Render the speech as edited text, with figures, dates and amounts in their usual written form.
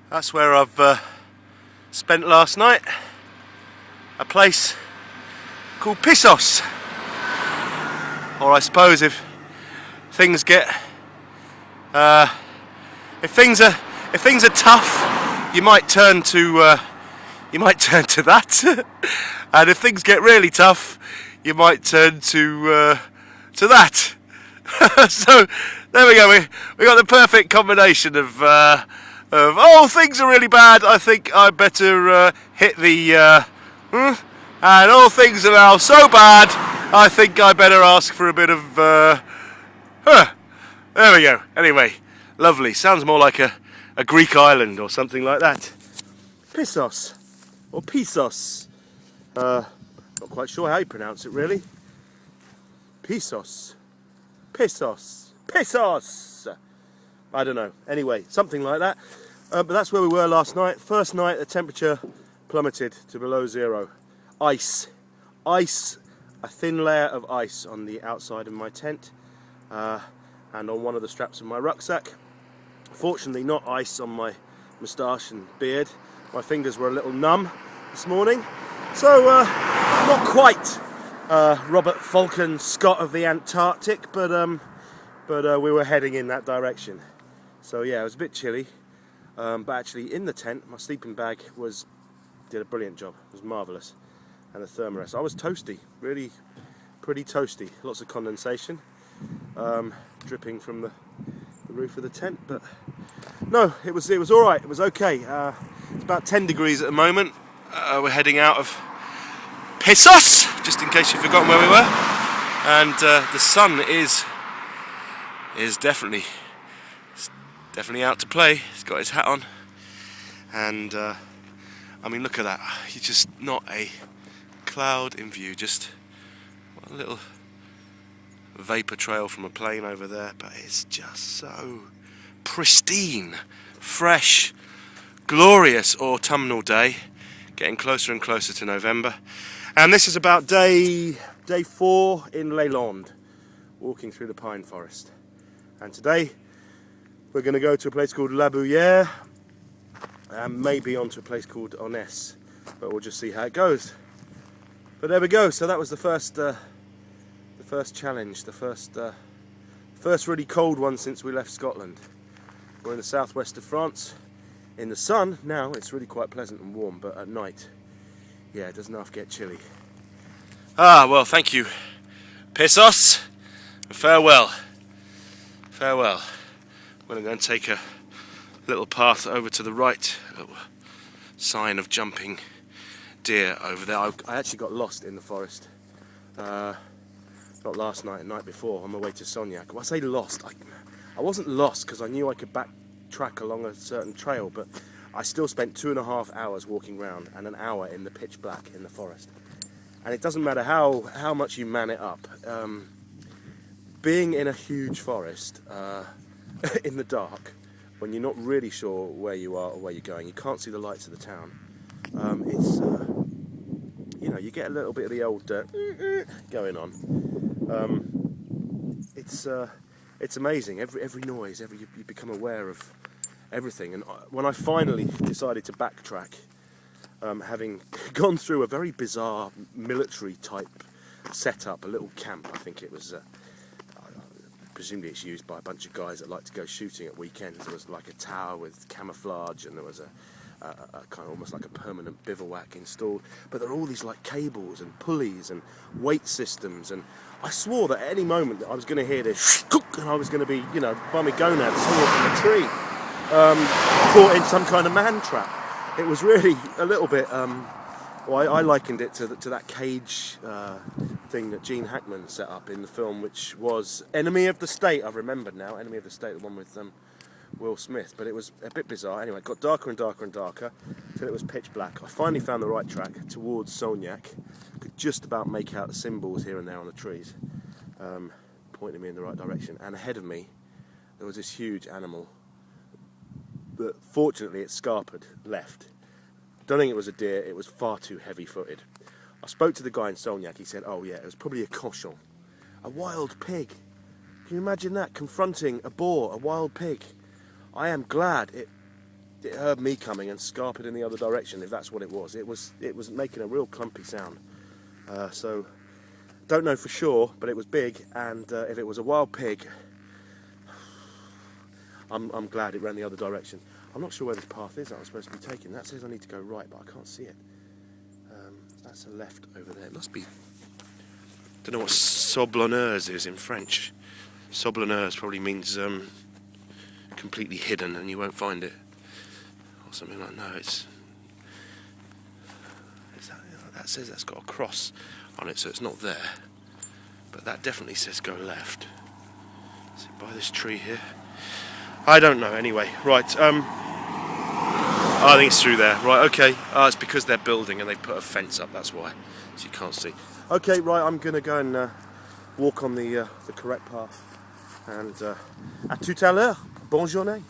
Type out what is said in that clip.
That's where I've spent last night. A place called Pissos. Or I suppose if things get if things are tough, you might turn to that. And if things get really tough, you might turn to that. So there we go. We got the perfect combination of oh, things are really bad, I think I better hit the and all things are now so bad, I think I better ask for a bit of there we go. Anyway, lovely. Sounds more like a Greek island or something like that. Pissos or Pissos. Not quite sure how you pronounce it really. Pissos. Pissos. Pissos. I don't know. Anyway, something like that. But that's where we were last night. First night, the temperature plummeted to below zero. Ice. Ice. A thin layer of ice on the outside of my tent and on one of the straps of my rucksack. Fortunately, not ice on my moustache and beard. My fingers were a little numb this morning. So, not quite Robert Falcon Scott of the Antarctic, but we were heading in that direction. So yeah, it was a bit chilly, but actually in the tent, my sleeping bag did a brilliant job. It was marvellous, and the thermarest. I was toasty, really pretty toasty. Lots of condensation dripping from the roof of the tent, but no, it was all right. It was okay. It's about 10 degrees at the moment. We're heading out of Pissos, just in case you've forgotten where we were, and the sun is definitely out to play. He's got his hat on, and I mean, look at that. You're just not a cloud in view, just a little vapor trail from a plane over there, but it's just so pristine, fresh, glorious autumnal day, getting closer and closer to November. And this is about day 4 in Leyland, walking through the pine forest. And today we're going to go to a place called La Bruyère and maybe onto a place called Onesse, but we'll just see how it goes. But there we go. So that was the first challenge, the first really cold one since we left Scotland. We're in the southwest of France. In the sun now, it's really quite pleasant and warm, but at night, yeah, it doesn't half get chilly. Well, thank you, Pissos. Farewell. Farewell. I'm going to go and take a little path over to the right. A little sign of jumping deer over there. I actually got lost in the forest. Not last night, the night before, on my way to Soignac. When I say lost, I wasn't lost because I knew I could backtrack along a certain trail, but I still spent 2.5 hours walking around and an hour in the pitch black in the forest. And it doesn't matter how much you man it up. Being in a huge forest in the dark, when you're not really sure where you are or where you're going, you can't see the lights of the town. It's you get a little bit of the old going on. It's amazing. Every noise, you become aware of everything. And when I finally decided to backtrack, having gone through a very bizarre military type setup, a little camp, I think it was. Presumably it's used by a bunch of guys that like to go shooting at weekends. There was like a tower with camouflage, and there was a kind of almost like a permanent bivouac installed. But there are all these like cables and pulleys and weight systems, and I swore that at any moment that I was going to hear this and I was going to be, by my gonads swinging from a tree, caught in some kind of man trap. It was really a little bit. I likened it to that cage thing that Gene Hackman set up in the film, which was Enemy of the State. I've remembered now, Enemy of the State, the one with Will Smith. But it was a bit bizarre. Anyway, it got darker and darker and darker till it was pitch black. I finally found the right track towards Soignac. Could just about make out the symbols here and there on the trees, pointing me in the right direction. And ahead of me, there was this huge animal. But fortunately, it scarpered left. Don't think it was a deer, it was far too heavy-footed. I spoke to the guy in Soignac. He said, oh yeah, it was probably a cochon, a wild pig. Can you imagine that, confronting a boar, a wild pig? I am glad it heard me coming and scarpered in the other direction, if that's what it was. It was making a real clumpy sound. So don't know for sure, but it was big, and if it was a wild pig, I'm glad it ran the other direction. I'm not sure where this path is that I'm supposed to be taking. That says I need to go right, but I can't see it. That's a left over there. It must be. Don't know what sablonneuse is in French. Sablonneuse probably means completely hidden and you won't find it, or something like that. No, that says that's got a cross on it, so it's not there. But that definitely says go left. Is it by this tree here? I don't know. Anyway, right. I think it's through there. Right. Okay. It's because they're building and they put a fence up. That's why, so you can't see. Okay. Right. I'm gonna go and walk on the correct path. And à tout à l'heure. Bonne journée.